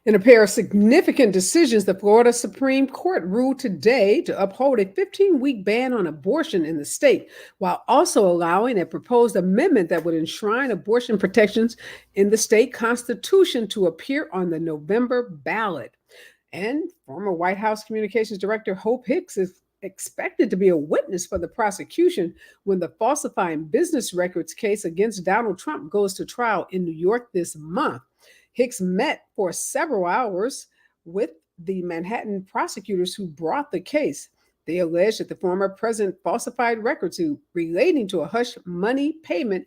In a pair of significant decisions, the Florida Supreme Court ruled today to uphold a 15-week ban on abortion in the state, while also allowing a proposed amendment that would enshrine abortion protections in the state constitution to appear on the November ballot. And former White House Communications Director Hope Hicks is expected to be a witness for the prosecution when the falsifying business records case against Donald Trump goes to trial in New York this month. Hicks met for several hours with the Manhattan prosecutors who brought the case. They alleged that the former president falsified records relating to a hush money payment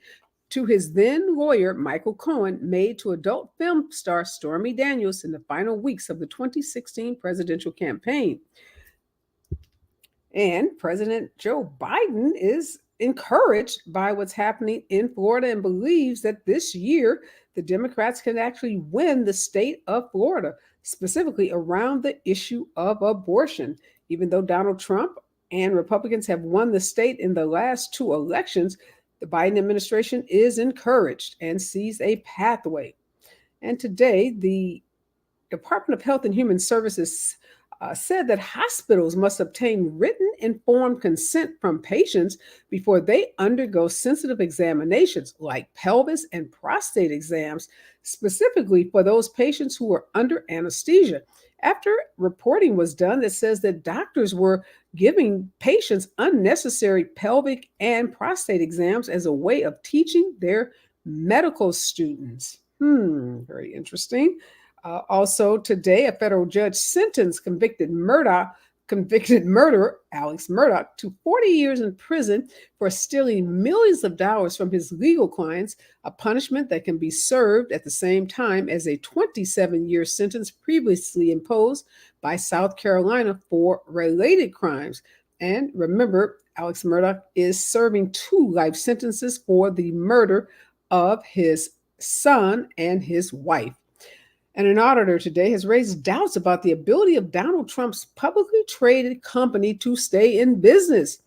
to his then lawyer, Michael Cohen, made to adult film star Stormy Daniels in the final weeks of the 2016 presidential campaign. And President Joe Biden is encouraged by what's happening in Florida and believes that this year the Democrats can actually win the state of Florida, specifically around the issue of abortion. Even though Donald Trump and Republicans have won the state in the last two elections, the Biden administration is encouraged and sees a pathway. And today, the Department of Health and Human Services said that hospitals must obtain written informed consent from patients before they undergo sensitive examinations like pelvis and prostate exams, specifically for those patients who are under anesthesia. After reporting was done that says that doctors were giving patients unnecessary pelvic and prostate exams as a way of teaching their medical students. Very interesting. Also today, a federal judge sentenced convicted murderer Alex Murdaugh to 40 years in prison for stealing millions of dollars from his legal clients, a punishment that can be served at the same time as a 27-year sentence previously imposed by South Carolina for related crimes. And remember, Alex Murdaugh is serving 2 life sentences for the murder of his son and his wife. And an auditor today has raised doubts about the ability of Donald Trump's publicly traded company to stay in business.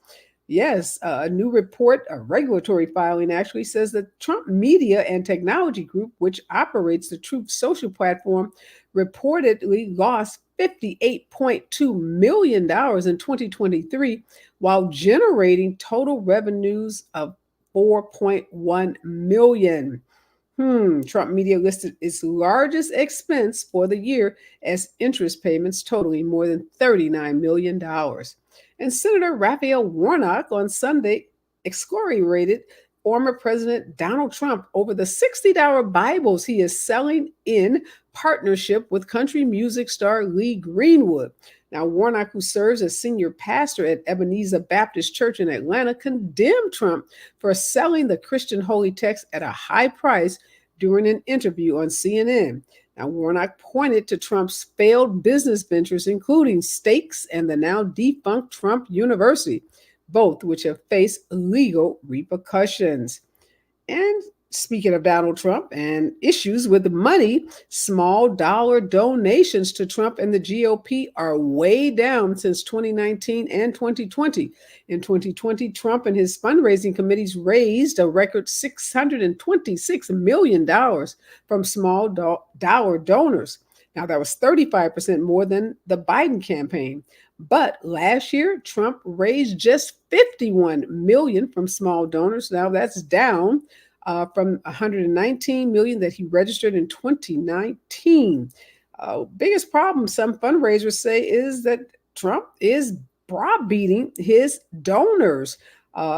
Yes, a new report, a regulatory filing actually says that Trump Media and Technology Group, which operates the Truth Social platform, reportedly lost $58.2 million in 2023 while generating total revenues of $4.1 million. Trump Media listed its largest expense for the year as interest payments totaling more than $39 million. And Senator Raphael Warnock on Sunday excoriated former President Donald Trump over the $60 Bibles he is selling in partnership with country music star Lee Greenwood. Now, Warnock, who serves as senior pastor at Ebenezer Baptist Church in Atlanta, condemned Trump for selling the Christian holy text at a high price during an interview on CNN. Now, Warnock pointed to Trump's failed business ventures, including Stakes and the now defunct Trump University, both which have faced legal repercussions. And speaking of Donald Trump and issues with money, small dollar donations to Trump and the GOP are way down since 2019 and 2020. In 2020, Trump and his fundraising committees raised a record $626 million from small dollar donors. Now, that was 35% more than the Biden campaign. But last year, Trump raised just $51 million from small donors. Now, that's down from $119 million that he registered in 2019. Biggest problem, some fundraisers say, is that Trump is browbeating his donors,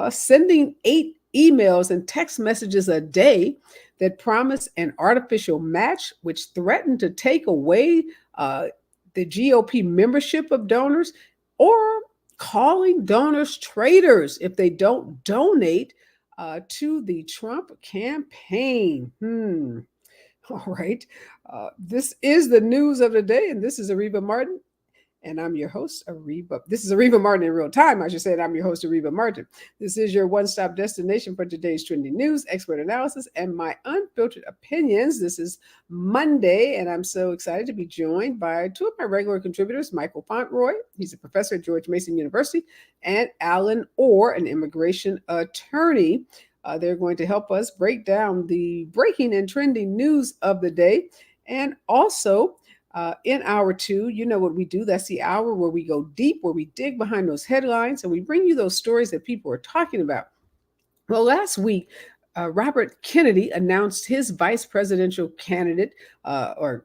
sending 8 emails and text messages a day that promise an artificial match, which threaten to take away the GOP membership of donors, or calling donors traitors if they don't donate to the Trump campaign. All right. This is the news of the day, and this is Areva Martin, and I'm your host, Areva. This is Areva Martin in real time, I should say, and I'm your host, Areva Martin. This is your one-stop destination for today's trending news, expert analysis, and my unfiltered opinions. This is Monday, and I'm so excited to be joined by 2 of my regular contributors, Michael Fontroy. He's a professor at George Mason University, and Alan Orr, an immigration attorney. They're going to help us break down the breaking and trending news of the day, and also In hour two, you know what we do. That's the hour where we go deep, where we dig behind those headlines and we bring you those stories that people are talking about. Well, last week, Robert Kennedy announced his vice presidential candidate, or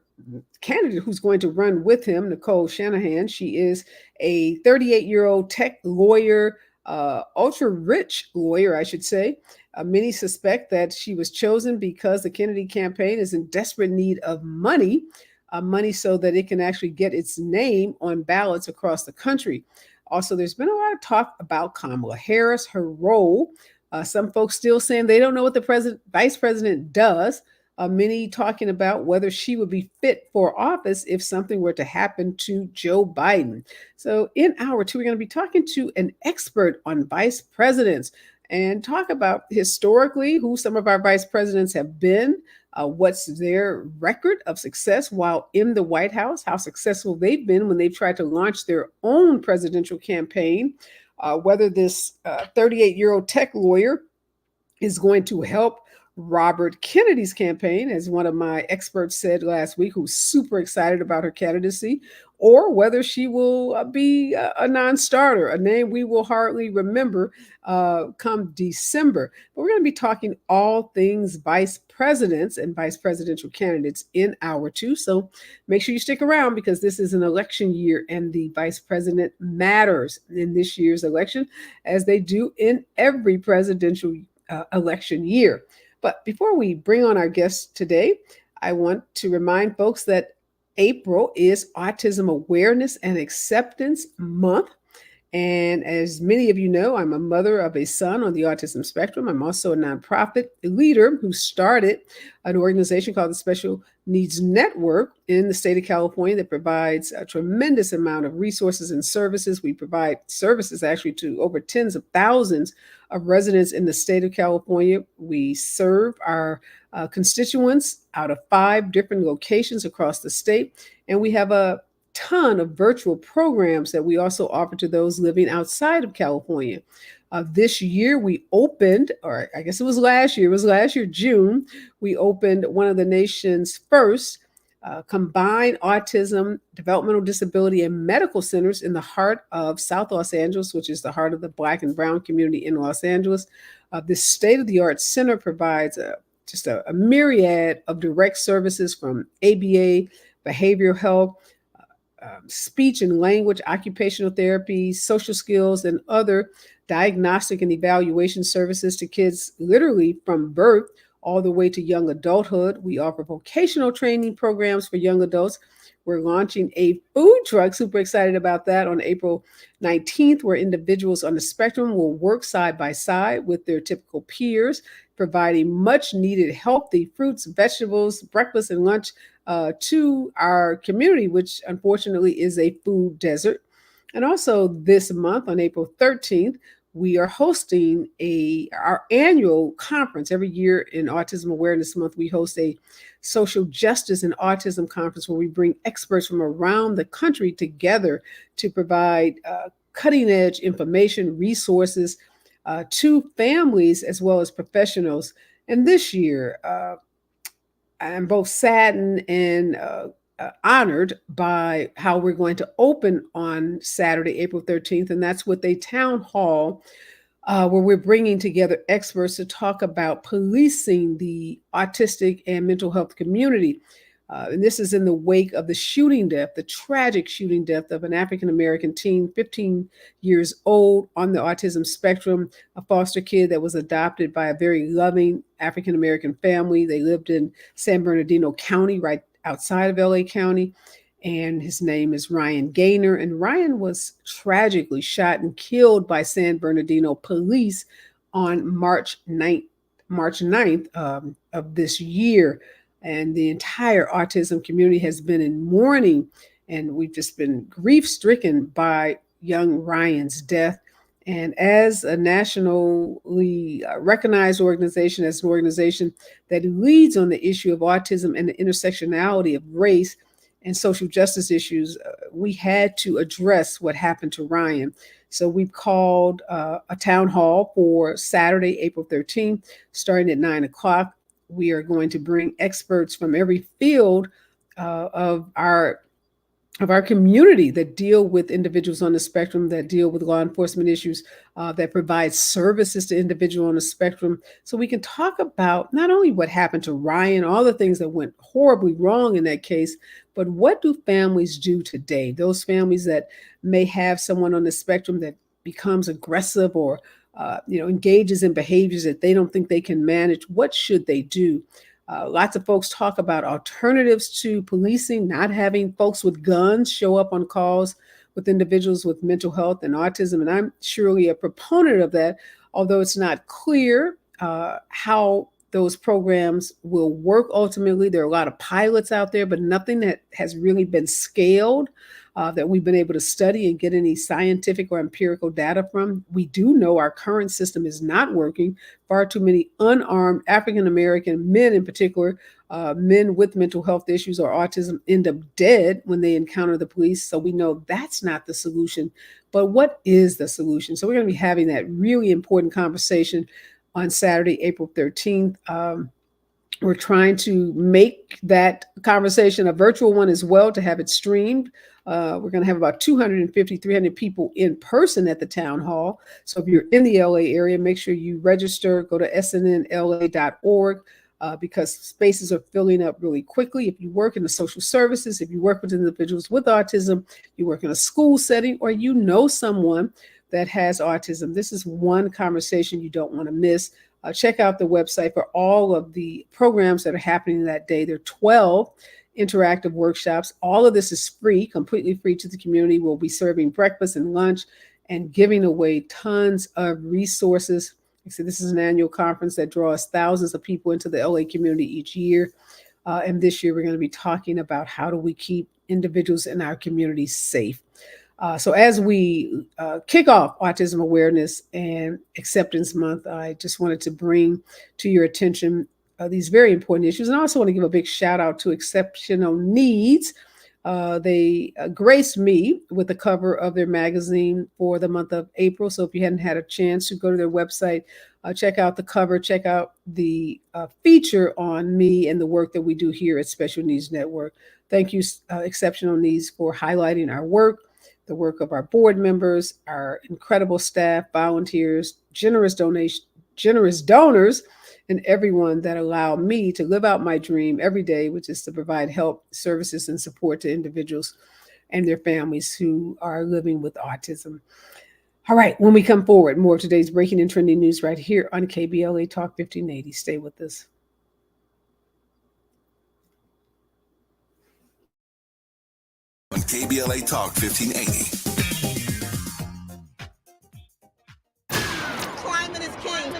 candidate who's going to run with him, Nicole Shanahan. She is a 38-year-old tech lawyer, ultra rich lawyer, I should say. Many suspect that she was chosen because the Kennedy campaign is in desperate need of money, money so that it can actually get its name on ballots across the country. Also, there's been a lot of talk about Kamala Harris, her role. Some folks still saying they don't know what the vice president does. Many talking about whether she would be fit for office if something were to happen to Joe Biden. So, in hour two, we're going to be talking to an expert on vice presidents and talk about historically who some of our vice presidents have been, what's their record of success while in the White House, how successful they've been when they've tried to launch their own presidential campaign, whether this 38-year-old tech lawyer is going to help Robert Kennedy's campaign, as one of my experts said last week, who's super excited about her candidacy, or whether she will be a non-starter, a name we will hardly remember come December. But we're going to be talking all things vice presidents and vice presidential candidates in hour two. So make sure you stick around because this is an election year and the vice president matters in this year's election, as they do in every presidential election year. But before we bring on our guest today, I want to remind folks that April is Autism Awareness and Acceptance Month. And as many of you know, I'm a mother of a son on the autism spectrum. I'm also a nonprofit leader who started an organization called the Special Needs Network in the state of California that provides a tremendous amount of resources and services. We provide services actually to over tens of thousands of residents in the state of California. We serve our constituents out of 5 different locations across the state, and we have a ton of virtual programs that we also offer to those living outside of California. This year we opened, or I guess it was last year, June, we opened one of the nation's first combined autism, developmental disability, and medical centers in the heart of South Los Angeles, which is the heart of the Black and Brown community in Los Angeles. This state-of-the-art center provides just a myriad of direct services from ABA, behavioral health, speech and language, occupational therapy, social skills, and other diagnostic and evaluation services to kids literally from birth all the way to young adulthood. We offer vocational training programs for young adults. We're launching a food truck, super excited about that, on April 19th, where individuals on the spectrum will work side by side with their typical peers, providing much needed healthy fruits, vegetables, breakfast, and lunch to our community, which unfortunately is a food desert. And also this month on April 13th, we are hosting our annual conference. Every year in Autism Awareness Month, we host a social justice and autism conference where we bring experts from around the country together to provide cutting edge information, resources to families as well as professionals. And this year, I'm both saddened and honored by how we're going to open on Saturday, April 13th, and that's with a town hall where we're bringing together experts to talk about policing the autistic and mental health community. And this is in the wake of the tragic shooting death of an African-American teen, 15 years old, on the autism spectrum, a foster kid that was adopted by a very loving African-American family. They lived in San Bernardino County, right outside of LA County. And his name is Ryan Gaynor. And Ryan was tragically shot and killed by San Bernardino police on March 9th of this year. And the entire autism community has been in mourning, and we've just been grief-stricken by young Ryan's death. And as a nationally recognized organization, as an organization that leads on the issue of autism and the intersectionality of race and social justice issues, we had to address what happened to Ryan. So we've called a town hall for Saturday, April 13th, starting at 9 o'clock. We are going to bring experts from every field of our of our community that deal with individuals on the spectrum, that deal with law enforcement issues, that provide services to individuals on the spectrum. So we can talk about not only what happened to Ryan, all the things that went horribly wrong in that case, but what do families do today? Those families that may have someone on the spectrum that becomes aggressive or engages in behaviors that they don't think they can manage. What should they do? Lots of folks talk about alternatives to policing, not having folks with guns show up on calls with individuals with mental health and autism. And I'm surely a proponent of that, although it's not clear how those programs will work ultimately. There are a lot of pilots out there, but nothing that has really been scaled that we've been able to study and get any scientific or empirical data from. We do know our current system is not working. Far too many unarmed African American men, in particular, men with mental health issues or autism, end up dead when they encounter the police. So we know that's not the solution. But what is the solution? So we're going to be having that really important conversation on Saturday, April 13th. We're trying to make that conversation a virtual one as well, to have it streamed. We're going to have about 250, 300 people in person at the town hall. So if you're in the LA area, make sure you register. Go to snnla.org because spaces are filling up really quickly. If you work in the social services, if you work with individuals with autism, you work in a school setting, or you know someone that has autism, this is one conversation you don't want to miss. Check out the website for all of the programs that are happening that day. There are 12 interactive workshops. All of this is free, completely free to the community. We'll be serving breakfast and lunch and giving away tons of resources. So this is an annual conference that draws thousands of people into the LA community each year. And this year we're going to be talking about how do we keep individuals in our community safe. So as we kick off Autism Awareness and Acceptance Month, I just wanted to bring to your attention these very important issues. And I also want to give a big shout out to Exceptional Needs. They graced me with the cover of their magazine for the month of April. So if you hadn't had a chance to go to their website, check out the cover, check out the feature on me and the work that we do here at Special Needs Network. Thank you, Exceptional Needs, for highlighting our work, the work of our board members, our incredible staff, volunteers, generous donors, and everyone that allow me to live out my dream every day, which is to provide help, services, and support to individuals and their families who are living with autism. All right, when we come forward, more of today's breaking and trending news right here on KBLA Talk 1580. Stay with us. On KBLA Talk 1580. Climate is king.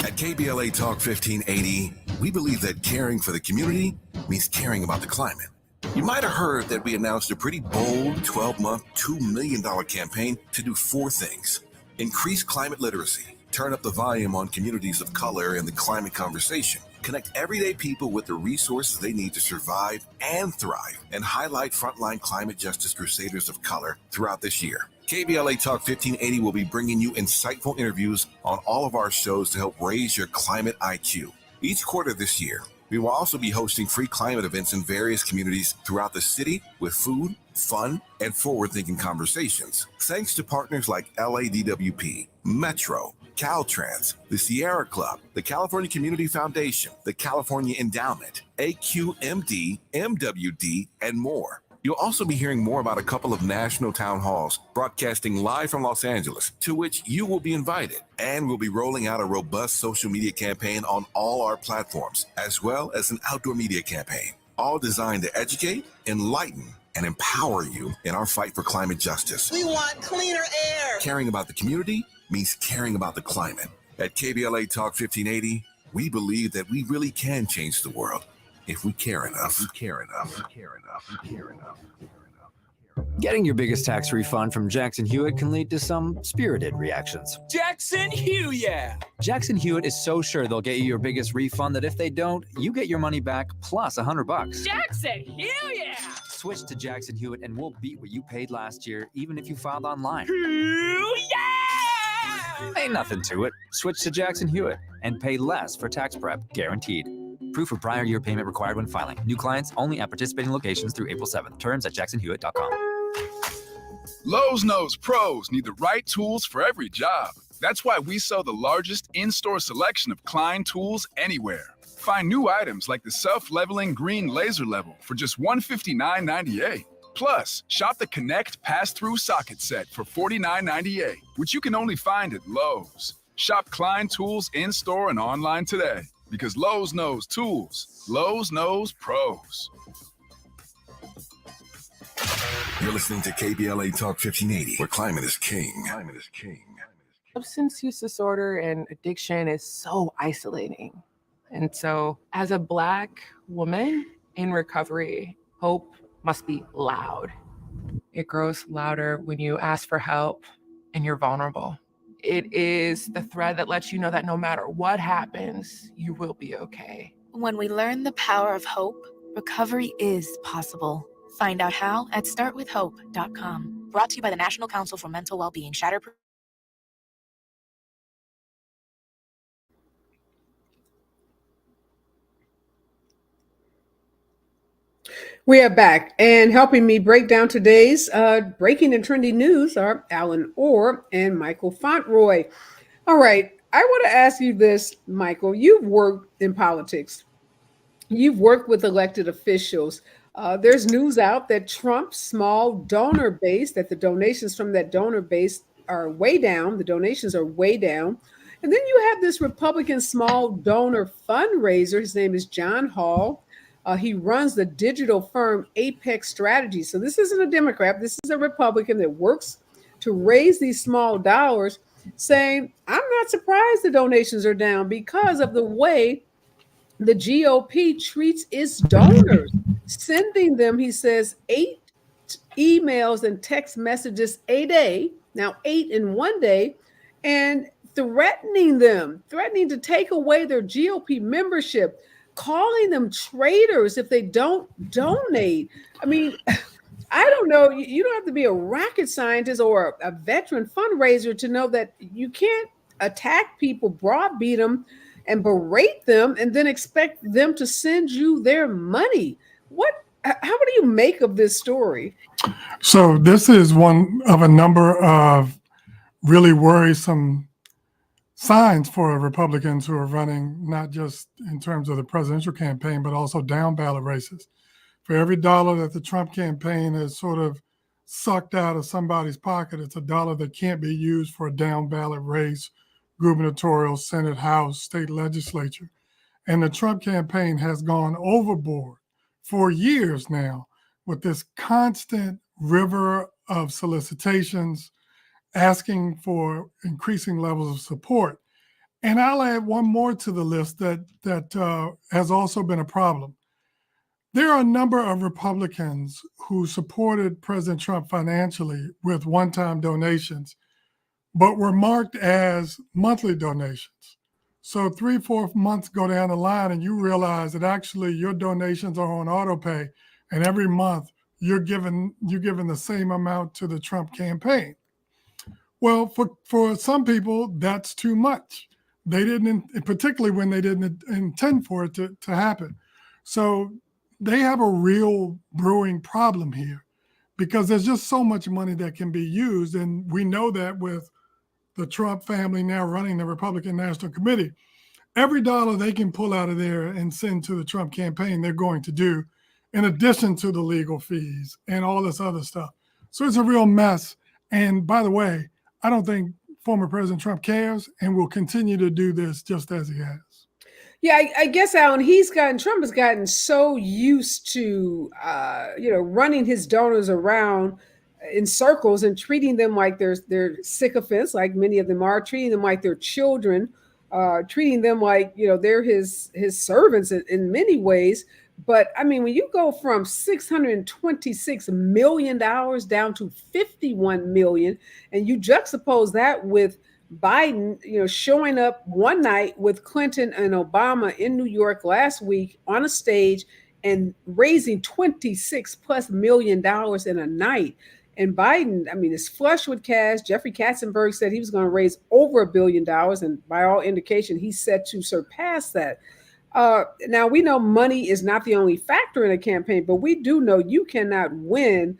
At KBLA Talk 1580, we believe that caring for the community means caring about the climate. You might have heard that we announced a pretty bold 12-month, $2 million campaign to do 4 things. Increase climate literacy, turn up the volume on communities of color in the climate conversation, connect everyday people with the resources they need to survive and thrive, and highlight frontline climate justice crusaders of color throughout this year. KBLA Talk 1580 will be bringing you insightful interviews on all of our shows to help raise your climate IQ. Each quarter this year, we will also be hosting free climate events in various communities throughout the city with food, fun, and forward-thinking conversations. Thanks to partners like LADWP, Metro, Caltrans, the Sierra Club, the California Community Foundation, the California Endowment, AQMD, MWD, and more. You'll also be hearing more about a couple of national town halls broadcasting live from Los Angeles, to which you will be invited. And we'll be rolling out a robust social media campaign on all our platforms, as well as an outdoor media campaign, all designed to educate, enlighten, and empower you in our fight for climate justice. We want cleaner air. Caring about the community means caring about the climate. At KBLA Talk 1580, we believe that we really can change the world if we care enough. Getting your biggest tax refund from Jackson Hewitt can lead to some spirited reactions. Jackson Hewitt! Jackson Hewitt is so sure they'll get you your biggest refund that if they don't, you get your money back plus $100. Jackson Hewitt! Switch to Jackson Hewitt and we'll beat what you paid last year, even if you filed online. Hewitt! Ain't nothing to it. Switch to Jackson Hewitt and pay less for tax prep, guaranteed. Proof of prior year payment required when filing. New clients only at participating locations through April 7th. Terms at jacksonhewitt.com. Lowe's knows pros need the right tools for every job. That's why we sell the largest in-store selection of Klein tools anywhere. Find new items like the self-leveling green laser level for just $159.98. Plus, shop the Connect pass-through socket set for $49.98, which you can only find at Lowe's. Shop Klein tools in-store and online today, because Lowe's knows tools. Lowe's knows pros. You're listening to KBLA Talk 1580, where climate is king. Climate is king. Substance use disorder and addiction is so isolating. And so as a Black woman in recovery, hope must be loud. It grows louder when you ask for help and you're vulnerable. It is the thread that lets you know that no matter what happens, you will be okay. When we learn the power of hope, recovery is possible. Find out how at startwithhope.com. Brought to you by the National Council for Mental Wellbeing. Shatterproof. We are back, and helping me break down today's breaking and trendy news are Alan Orr and Michael Fontroy. All right, I want to ask you this, Michael. You've worked in politics. You've worked with elected officials. There's news out that Trump's small donor base, that the donations from that donor base are way down. The donations are way down. And then you have this Republican small donor fundraiser. His name is John Hall. He runs the digital firm Apex Strategies. So this isn't a Democrat. This is a Republican that works to raise these small dollars, saying, I'm not surprised the donations are down because of the way the GOP treats its donors, sending them, he says, 8 emails and text messages a day, now 8 in one day, and threatening to take away their GOP membership, calling them traitors if they don't donate. I mean, I don't know. You don't have to be a rocket scientist or a veteran fundraiser to know that you can't attack people, browbeat them, and berate them, and then expect them to send you their money. How do you make of this story? So this is one of a number of really worrisome signs for Republicans who are running, not just in terms of the presidential campaign, but also down ballot races. For every dollar that the Trump campaign has sort of sucked out of somebody's pocket, it's a dollar that can't be used for a down ballot race, gubernatorial, Senate, House, state legislature. And the Trump campaign has gone overboard for years now with this constant river of solicitations, asking for increasing levels of support. And I'll add one more to the list that has also been a problem. There are a number of Republicans who supported President Trump financially with one-time donations, but were marked as monthly donations. So 3-4 months go down the line and you realize that actually your donations are on auto pay, and every month you're giving the same amount to the Trump campaign. Well, for some people, that's too much. They didn't, particularly when they didn't intend for it to happen. So they have a real brewing problem here because there's just so much money that can be used. And we know that with the Trump family now running the Republican National Committee, every dollar they can pull out of there and send to the Trump campaign, they're going to do, in addition to the legal fees and all this other stuff. So it's a real mess. And by the way, I don't think former President Trump cares and will continue to do this just as he has. Yeah, I guess, Alan, Trump has gotten so used to, running his donors around in circles and treating them like they're sycophants, like many of them are, treating them like they're children, treating them like, they're his servants in many ways. But I mean, when you go from $626 million down to $51 million, and you juxtapose that with Biden, showing up one night with Clinton and Obama in New York last week on a stage and raising $26+ million in a night. And Biden, I mean, is flush with cash. Jeffrey Katzenberg said he was going to raise over $1 billion. And by all indication, he's set to surpass that. Now we know money is not the only factor in a campaign, but we do know you cannot win,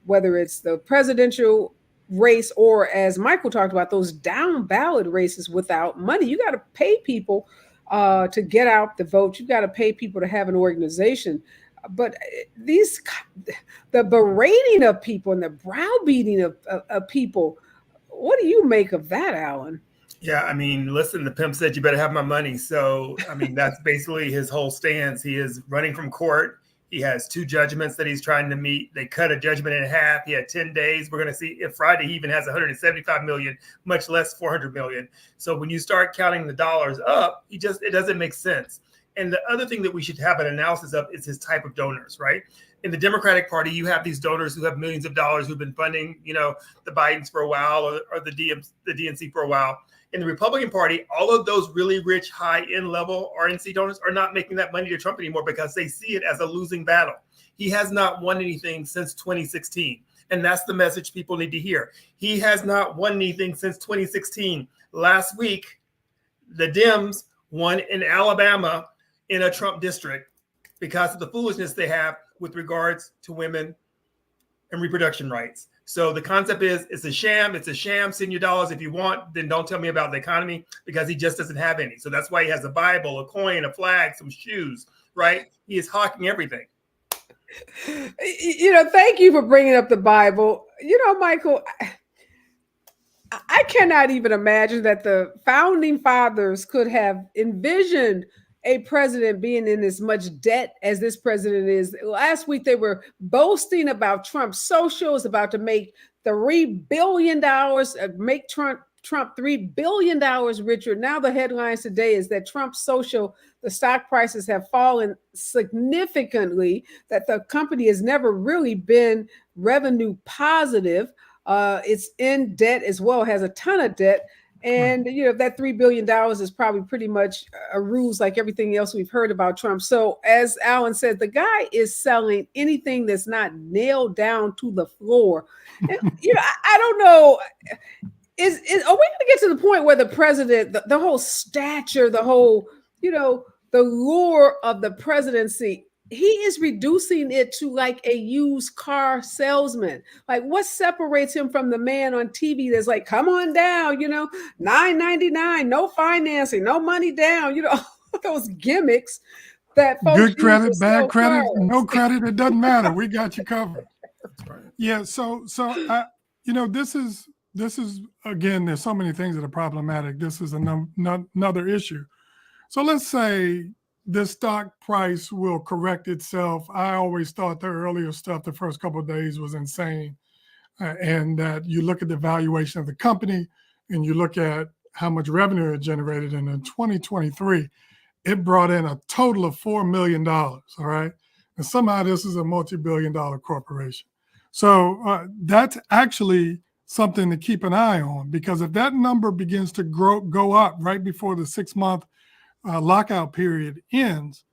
whether it's the presidential race or, as Michael talked about, those down ballot races without money. You got to pay people to get out the vote. You got to pay people to have an organization. But the berating of people and the browbeating of people, what do you make of that, Alan? Yeah, I mean, listen, the pimp said you better have my money. So, I mean, that's basically his whole stance. He is running from court. He has 2 judgments that he's trying to meet. They cut a judgment in half. He had 10 days. We're going to see if Friday he even has 175 million, much less 400 million. So when you start counting the dollars up, it doesn't make sense. And the other thing that we should have an analysis of is his type of donors, right? In the Democratic Party, you have these donors who have millions of dollars who've been funding, the Bidens for a while or the DNC for a while. In the Republican Party, all of those really rich, high-end level RNC donors are not making that money to Trump anymore because they see it as a losing battle. He has not won anything since 2016. And that's the message people need to hear. He has not won anything since 2016. Last week, the Dems won in Alabama in a Trump district because of the foolishness they have with regards to women and reproduction rights. So the concept is it's a sham. It's a sham. Send your dollars if you want. Then don't tell me about the economy because he just doesn't have any. So that's why he has a Bible, a coin, a flag, some shoes, right? He is hawking everything. Thank you for bringing up the Bible. Michael, I cannot even imagine that the founding fathers could have envisioned a president being in as much debt as this president is. Last week, they were boasting about Trump's social is about to make $3 billion, make Trump $3 billion richer. Now the headlines today is that Trump's social, the stock prices have fallen significantly, that the company has never really been revenue positive. It's in debt as well, has a ton of debt. And, that $3 billion is probably pretty much a ruse like everything else we've heard about Trump. So as Alan said, the guy is selling anything that's not nailed down to the floor. And, I don't know. Are we going to get to the point where the president, the whole stature, the whole, the lure of the presidency, he is reducing it to like a used car salesman. Like, what separates him from the man on TV that's like, come on down, $9.99, no financing, no money down, those gimmicks that folks good credit, use to bad sell credit, cars. no credit, it doesn't matter. We got you covered. Yeah. So this is again, there's so many things that are problematic. This is another issue. So let's say this stock price will correct itself. I always thought the earlier stuff, the first couple of days, was insane. And that you look at the valuation of the company and you look at how much revenue it generated. And in 2023, it brought in a total of $4 million. All right. And somehow this is a multi-billion-dollar corporation. So that's actually something to keep an eye on, because if that number begins to go up right before the 6-month lockout period ends,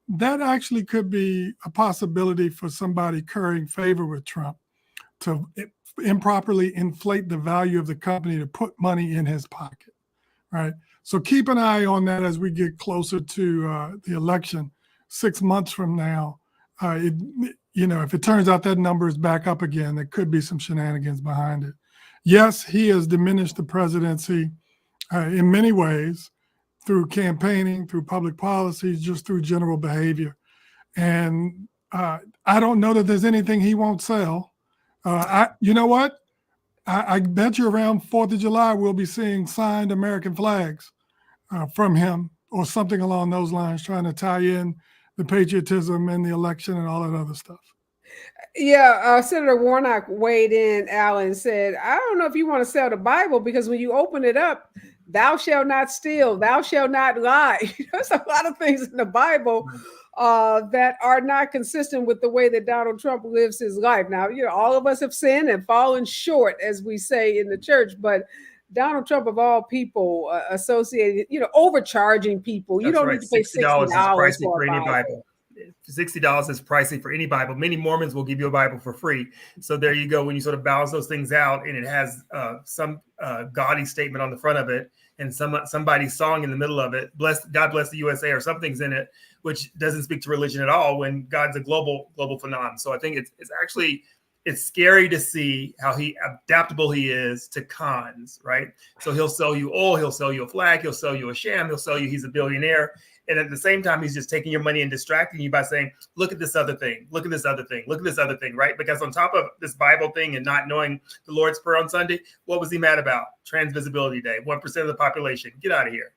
that actually could be a possibility for somebody currying favor with Trump to improperly inflate the value of the company to put money in his pocket, right? So keep an eye on that as we get closer to the election 6 months from now. If it turns out that number is back up again, there could be some shenanigans behind it. Yes, he has diminished the presidency in many ways, through campaigning, through public policies, just through general behavior. And I don't know that there's anything he won't sell. You know what? I bet you around 4th of July, we'll be seeing signed American flags from him or something along those lines, trying to tie in the patriotism and the election and all that other stuff. Yeah, Senator Warnock weighed in, Alan, said, I don't know if you want to sell the Bible, because when you open it up, thou shalt not steal, thou shalt not lie. There's a lot of things in the Bible that are not consistent with the way that Donald Trump lives his life. Now, all of us have sinned and fallen short, as we say in the church, but Donald Trump, of all people, associated, overcharging people. You don't need to pay $60 for a Bible. $60 is pricey for any Bible. Many Mormons will give you a Bible for free. So there you go. When you sort of balance those things out, and it has some gaudy statement on the front of it, and somebody's song in the middle of it, God bless the USA, or something's in it, which doesn't speak to religion at all, when God's a global phenomenon. So I think it's scary to see how adaptable he is to cons, right? So he'll sell you oil, he'll sell you a flag, he'll sell you a sham, he'll sell you he's a billionaire. And at the same time, he's just taking your money and distracting you by saying, look at this other thing, look at this other thing, look at this other thing, right? Because on top of this Bible thing and not knowing the Lord's Prayer on Sunday, what was he mad about? Transvisibility Day, 1% of the population. Get out of here.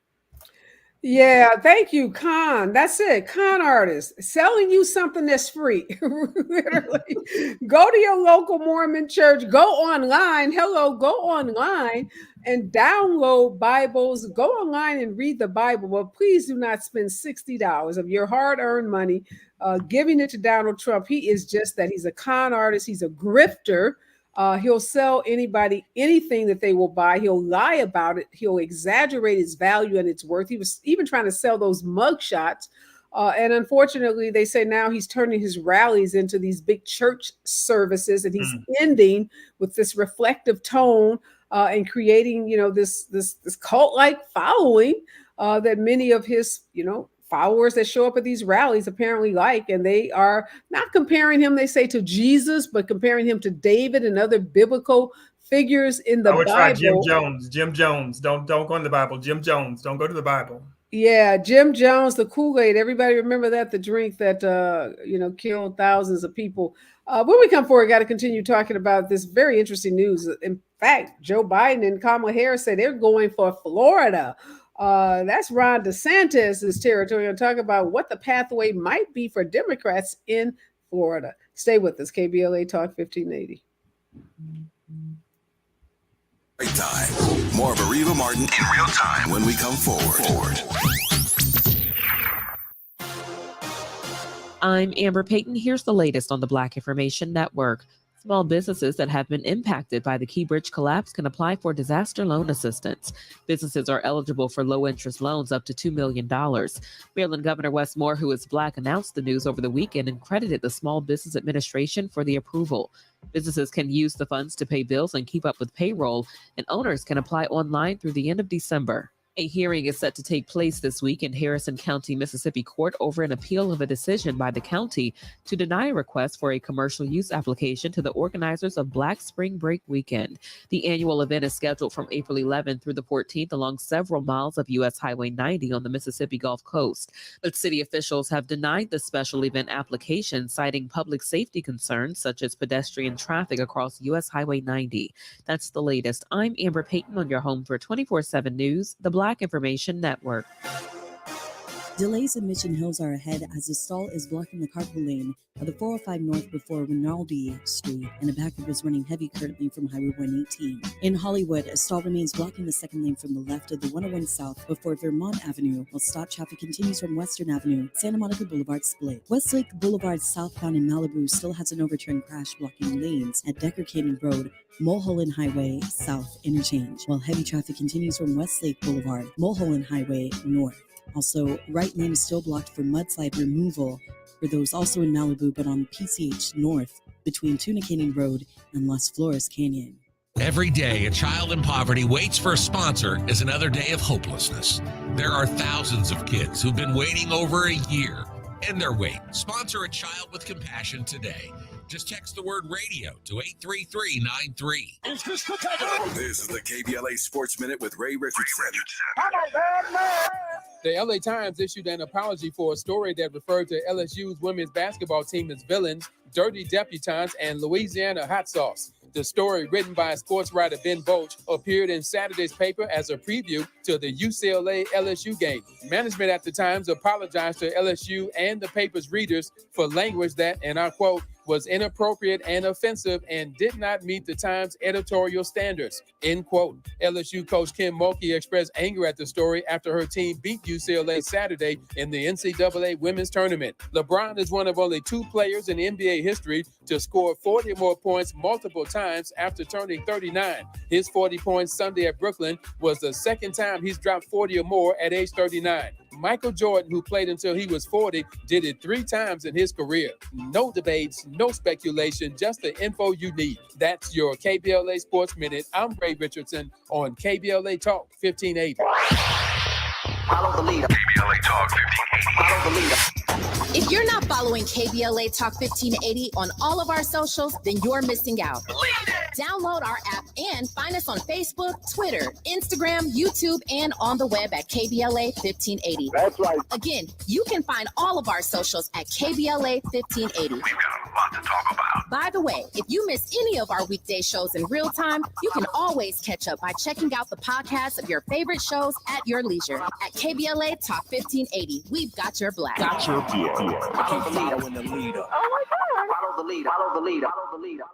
Yeah, thank you, con. That's it. Con artist selling you something that's free. Literally, go to your local Mormon church. Go online. Go online and download Bibles. Go online and read the Bible. But please do not spend $60 of your hard-earned money giving it to Donald Trump. He is just that. He's a con artist. He's a grifter. He'll sell anybody anything that they will buy. He'll lie about it. He'll exaggerate its value and its worth. He was even trying to sell those mugshots. And unfortunately, they say now he's turning his rallies into these big church services, and he's ending with this reflective tone and creating, this cult-like following that many of his, followers that show up at these rallies apparently like, and they are not comparing him, they say, to Jesus, but comparing him to David and other biblical figures in the Bible. Try Jim Jones. Don't go in the Bible. Jim Jones. Don't go to the Bible. Yeah, Jim Jones, the Kool-Aid. Everybody remember that, the drink that killed thousands of people. When we come forward, got to continue talking about this very interesting news. In fact, Joe Biden and Kamala Harris say they're going for Florida. That's Ron DeSantis' territory. I'll talk about what the pathway might be for Democrats in Florida. Stay with us. KBLA Talk 1580. Great time. More of Areva Martin in real time when we come forward. I'm Amber Payton. Here's the latest on the Black Information Network. Small businesses that have been impacted by the Key Bridge collapse can apply for disaster loan assistance. Businesses are eligible for low-interest loans up to $2 million. Maryland Governor Wes Moore, who is Black, announced the news over the weekend and credited the Small Business Administration for the approval. Businesses can use the funds to pay bills and keep up with payroll, and owners can apply online through the end of December. A hearing is set to take place this week in Harrison County, Mississippi court over an appeal of a decision by the county to deny a request for a commercial use application to the organizers of Black Spring Break Weekend. The annual event is scheduled from April 11th through the 14th along several miles of U.S. Highway 90 on the Mississippi Gulf Coast. But city officials have denied the special event application, citing public safety concerns such as pedestrian traffic across U.S. Highway 90. That's the latest. I'm Amber Payton on your home for 24/7 News, the Black Information Network. Delays in Mission Hills are ahead as a stall is blocking the carpool lane of the 405 north before Rinaldi Street, and a backup is running heavy currently from Highway 118. In Hollywood, a stall remains blocking the second lane from the left of the 101 south before Vermont Avenue, while stop traffic continues from Western Avenue, Santa Monica Boulevard split. Westlake Boulevard southbound in Malibu still has an overturned crash blocking lanes at Decker Canyon Road, Mulholland Highway South interchange, while heavy traffic continues from Westlake Boulevard, Mulholland Highway North. Also, right lane is still blocked for mudslide removal for those also in Malibu, but on PCH North between Tuna Canyon Road and Las Flores Canyon. Every day, a child in poverty waits for a sponsor is another day of hopelessness. There are thousands of kids who've been waiting over a year. End their wait. Sponsor a child with compassion today. Just text the word radio to 83393. This is the KBLA Sports Minute with Ray Richardson. The LA Times issued an apology for a story that referred to LSU's women's basketball team as villains, dirty debutantes, and Louisiana hot sauce. The story, written by sports writer Ben Boach, appeared in Saturday's paper as a preview to the UCLA-LSU game. Management at the Times apologized to LSU and the paper's readers for language that, and I quote, was inappropriate and offensive and did not meet the Times editorial standards, end quote. LSU coach Kim Mulkey expressed anger at the story after her team beat UCLA Saturday in the NCAA women's tournament. LeBron is one of only two players in NBA history to score 40 or more points multiple times after turning 39. His 40 points Sunday at Brooklyn was the second time he's dropped 40 or more at age 39. Michael Jordan, who played until he was 40, did it 3 times in his career. No debates, no speculation, just the info you need. That's your KBLA Sports Minute. I'm Ray Richardson on KBLA Talk 1580. Follow the leader. KBLA Talk 1580. Follow the leader. If you're not following KBLA Talk 1580 on all of our socials, then you're missing out. Download our app and find us on Facebook, Twitter, Instagram, YouTube, and on the web at KBLA 1580. That's right. Again, you can find all of our socials at KBLA 1580. We've got a lot to talk about. By the way, if you miss any of our weekday shows in real time, you can always catch up by checking out the podcast of your favorite shows at your leisure. At KBLA Talk 1580, we've got your black. Got your black. Follow the leader. Follow the leader. Follow the leader. Follow the leader.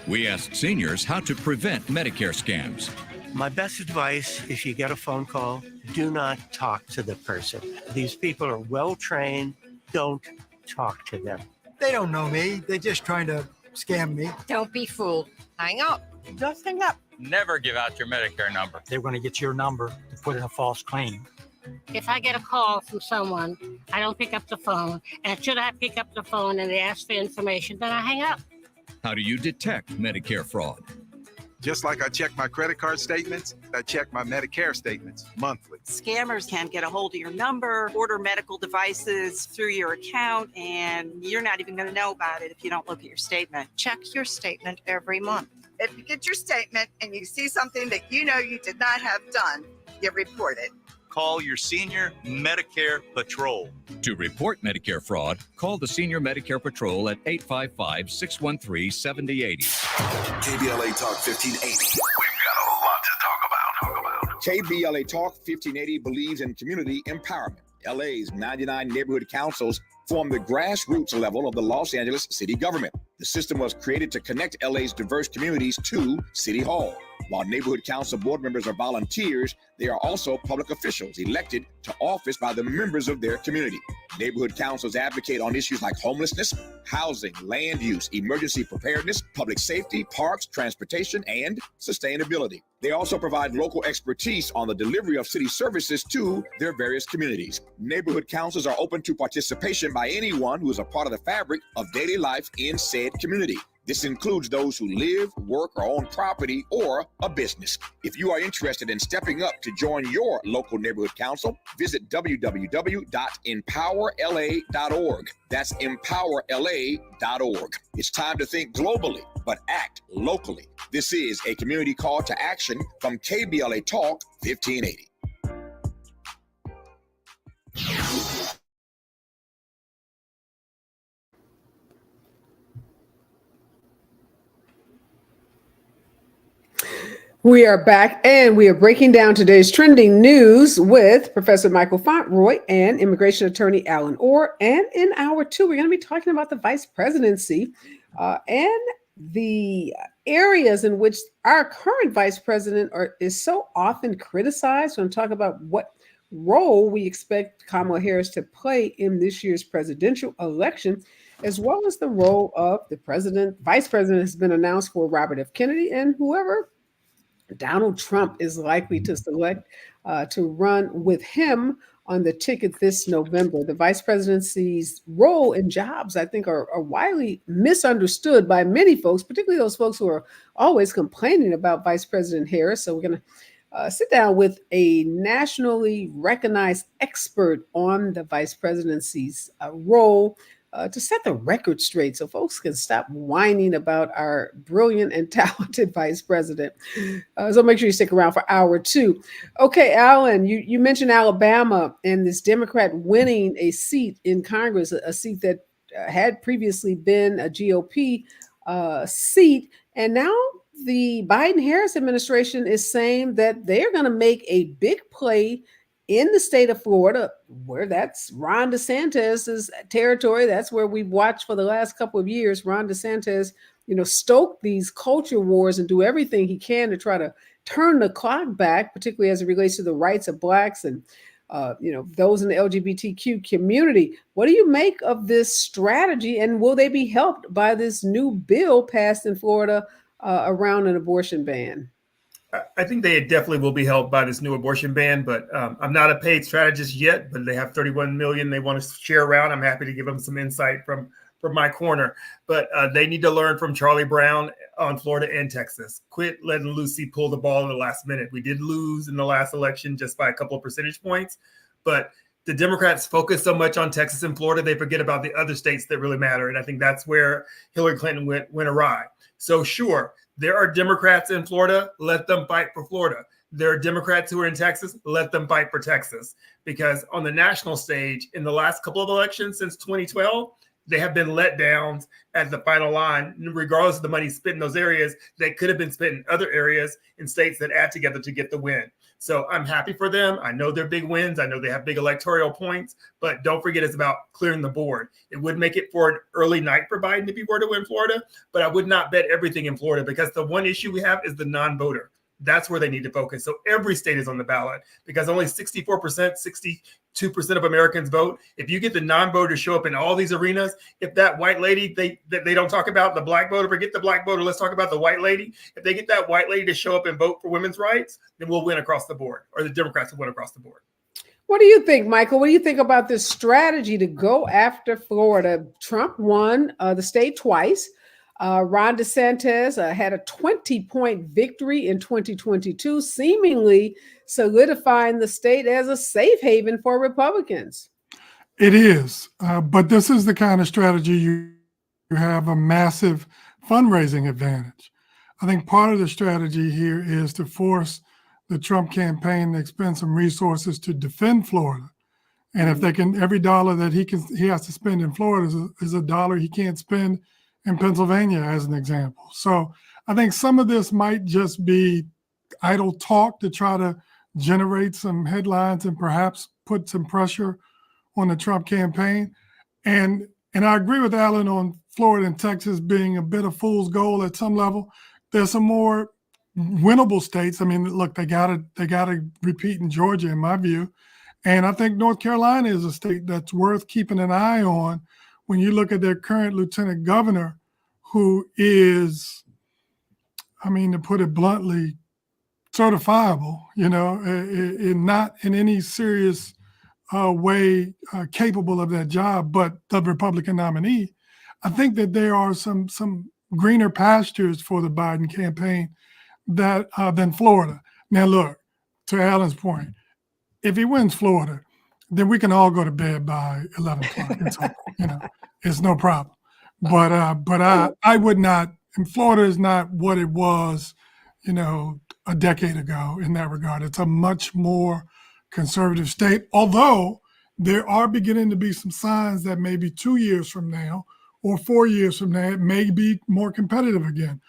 We asked seniors how to prevent Medicare scams. My best advice, if you get a phone call, do not talk to the person. These people are well trained. Don't talk to them. They don't know me. They're just trying to scam me. Don't be fooled. Hang up. Just hang up. Never give out your Medicare number. They're going to get your number to put in a false claim. If I get a call from someone, I don't pick up the phone. And should I pick up the phone and they ask for information, then I hang up. How do you detect Medicare fraud? Just like I check my credit card statements, I check my Medicare statements monthly. Scammers can get a hold of your number, order medical devices through your account, and you're not even going to know about it if you don't look at your statement. Check your statement every month. If you get your statement and you see something that you know you did not have done, you report it. Call your senior Medicare Patrol. To report Medicare fraud, call the Senior Medicare Patrol at 855-613-7080. KBLA Talk 1580. We've got a lot to talk about. KBLA Talk 1580 believes in community empowerment. LA's 99 neighborhood councils form the grassroots level of the Los Angeles city government. The system was created to connect LA's diverse communities to City Hall. While neighborhood council board members are volunteers, they are also public officials elected to office by the members of their community. Neighborhood councils advocate on issues like homelessness, housing, land use, emergency preparedness, public safety, parks, transportation, and sustainability. They also provide local expertise on the delivery of city services to their various communities. Neighborhood councils are open to participation by anyone who is a part of the fabric of daily life in said community. This includes those who live, work, or own property or a business. If you are interested in stepping up to join your local neighborhood council, visit www.empowerla.org. That's empowerla.org. It's time to think globally, but act locally. This is a community call to action from KBLA Talk 1580. We are back and we are breaking down today's trending news with Professor Michael Fontroy and immigration attorney Alan Orr. And in hour 2, we're going to be talking about the vice presidency and the areas in which our current vice president is so often criticized. We're going to talk about what role we expect Kamala Harris to play in this year's presidential election, as well as the role of the president. Vice president has been announced for Robert F. Kennedy and whoever Donald Trump is likely to select to run with him on the ticket this November. The vice presidency's role in jobs, I think, are widely misunderstood by many folks, particularly those folks who are always complaining about Vice President Harris. So we're going to sit down with a nationally recognized expert on the vice presidency's role to set the record straight so folks can stop whining about our brilliant and talented vice president. So make sure you stick around for hour 2. Okay, Alan, you mentioned Alabama and this Democrat winning a seat in Congress, a seat that had previously been a GOP seat. And now the Biden-Harris administration is saying that they're going to make a big play in the state of Florida, where that's Ron DeSantis' territory. That's where we've watched for the last couple of years. Ron DeSantis, stoke these culture wars and do everything he can to try to turn the clock back, particularly as it relates to the rights of Blacks and, those in the LGBTQ community. What do you make of this strategy, and will they be helped by this new bill passed in Florida around an abortion ban? I think they definitely will be helped by this new abortion ban, but I'm not a paid strategist yet, but they have 31 million they want to share around. I'm happy to give them some insight from my corner, but they need to learn from Charlie Brown on Florida and Texas. Quit letting Lucy pull the ball in the last minute. We did lose in the last election just by a couple of percentage points, but the Democrats focus so much on Texas and Florida, they forget about the other states that really matter. And I think that's where Hillary Clinton went awry. So sure, there are Democrats in Florida, let them fight for Florida. There are Democrats who are in Texas, let them fight for Texas. Because on the national stage, in the last couple of elections since 2012, they have been let downs at the final line, regardless of the money spent in those areas. They could have been spent in other areas in states that add together to get the win. So I'm happy for them. I know they're big wins. I know they have big electoral points, but don't forget it's about clearing the board. It would make it for an early night for Biden if he were to win Florida, but I would not bet everything in Florida because the one issue we have is the non-voter. That's where they need to focus. So every state is on the ballot because only 64%, 62% of Americans vote. If you get the non-voter to show up in all these arenas, if that white lady they don't talk about the black voter, forget the black voter, let's talk about the white lady. If they get that white lady to show up and vote for women's rights, then we'll win across the board, or the Democrats will win across the board. What do you think, Michael? What do you think about this strategy to go after Florida? Trump won the state twice. Ron DeSantis had a 20-point victory in 2022, seemingly solidifying the state as a safe haven for Republicans. It is, but this is the kind of strategy you have a massive fundraising advantage. I think part of the strategy here is to force the Trump campaign to expend some resources to defend Florida. And if they can, every dollar that he has to spend in Florida is a dollar he can't spend in Pennsylvania, as an example. So I think some of this might just be idle talk to try to generate some headlines and perhaps put some pressure on the Trump campaign. And I agree with Alan on Florida and Texas being a bit of fool's gold at some level. There's some more winnable states. I mean, look, they gotta repeat in Georgia, in my view. And I think North Carolina is a state that's worth keeping an eye on when you look at their current lieutenant governor, who is, I mean, to put it bluntly, certifiable, not in any serious way capable of that job, but the Republican nominee. I think that there are some greener pastures for the Biden campaign than Florida. Now, look, to Alan's point, if he wins Florida, then we can all go to bed by 11 o'clock. It's no problem. But I would not, and Florida is not what it was, a decade ago in that regard. It's a much more conservative state, although there are beginning to be some signs that maybe 2 years from now or 4 years from now, it may be more competitive again.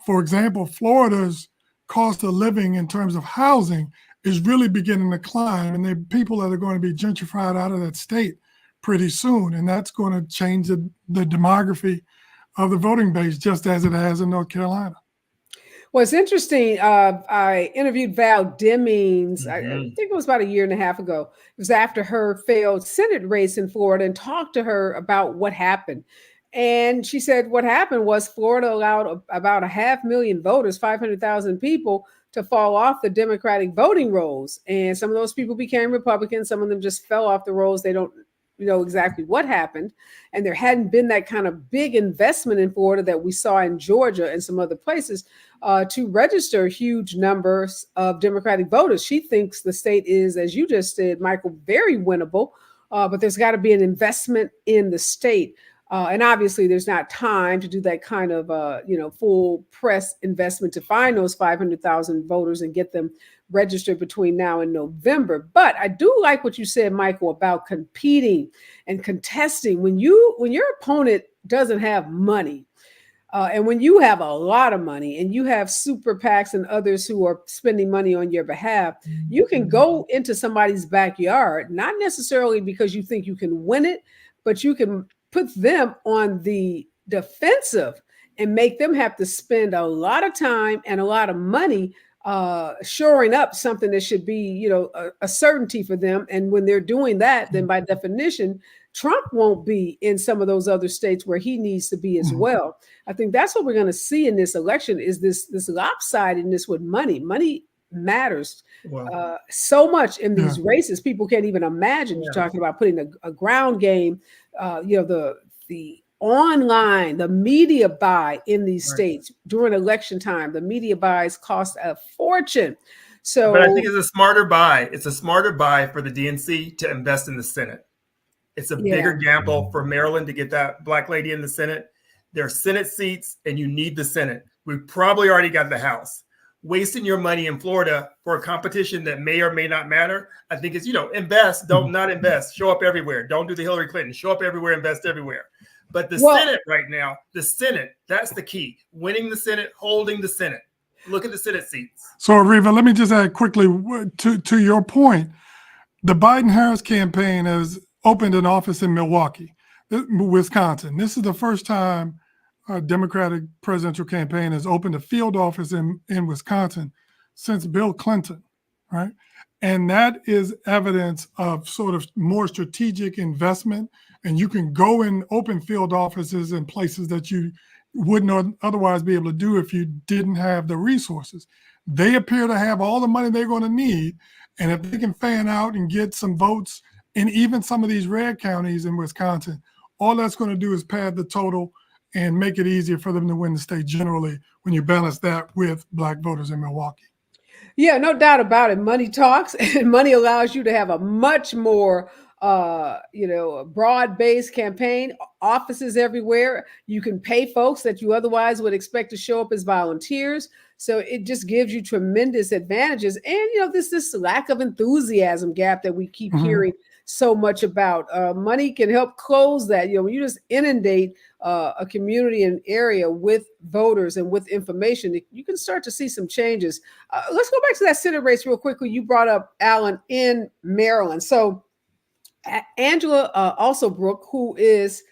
For example, Florida's cost of living in terms of housing is really beginning to climb, and there are people that are going to be gentrified out of that state pretty soon, and that's going to change the demography of the voting base, just as it has in North Carolina. Well, it's interesting. I interviewed Val Demings, I think it was about a year and a half ago. It was after her failed Senate race in Florida, and talked to her about what happened. And she said what happened was Florida allowed about 500,000 voters, 500,000 people, to fall off the Democratic voting rolls. And some of those people became Republicans. Some of them just fell off the rolls. They don't know exactly what happened. And there hadn't been that kind of big investment in Florida that we saw in Georgia and some other places to register huge numbers of Democratic voters. She thinks the state is, as you just said, Michael, very winnable, but there's got to be an investment in the state. And obviously, there's not time to do that kind of, full press investment to find those 500,000 voters and get them registered between now and November. But I do like what you said, Michael, about competing and contesting. When your opponent doesn't have money, and when you have a lot of money and you have super PACs and others who are spending money on your behalf, you can go into somebody's backyard, not necessarily because you think you can win it, but you can put them on the defensive and make them have to spend a lot of time and a lot of money shoring up something that should be, a certainty for them. And when they're doing that, then by definition, Trump won't be in some of those other states where he needs to be as well. I think that's what we're going to see in this election is this lopsidedness with money. Money matters so much in these races. People can't even imagine. You're talking about putting a ground game, the online, the media buy in these states during election time. The media buys cost a fortune. So, but I think it's a smarter buy. It's a smarter buy for the DNC to invest in the Senate. It's a bigger gamble for Maryland to get that black lady in the Senate. There are Senate seats, and you need the Senate. We've probably already got the House. Wasting your money in Florida for a competition that may or may not matter, I think is, invest, don't not invest. Show up everywhere. Don't do the Hillary Clinton. Show up everywhere, invest everywhere. But the Senate right now, that's the key. Winning the Senate, holding the Senate. Look at the Senate seats. So, Areva, let me just add quickly to your point. The Biden-Harris campaign has opened an office in Milwaukee, Wisconsin. This is the first time a Democratic presidential campaign has opened a field office in Wisconsin since Bill Clinton, right? And that is evidence of sort of more strategic investment. And you can go and open field offices in places that you wouldn't otherwise be able to do if you didn't have the resources. They appear to have all the money they're going to need. And if they can fan out and get some votes in even some of these red counties in Wisconsin, all that's going to do is pad the total and make it easier for them to win the state generally when you balance that with black voters in Milwaukee. Yeah, no doubt about it. Money talks, and money allows you to have a much more broad-based campaign, offices everywhere. You can pay folks that you otherwise would expect to show up as volunteers. So it just gives you tremendous advantages. And, this lack of enthusiasm gap that we keep hearing so much about. Money can help close that. When you just inundate a community and area with voters and with information, you can start to see some changes. Let's go back to that Senate race real quickly. You brought up Allen in Maryland. So Angela Alsobrook, who is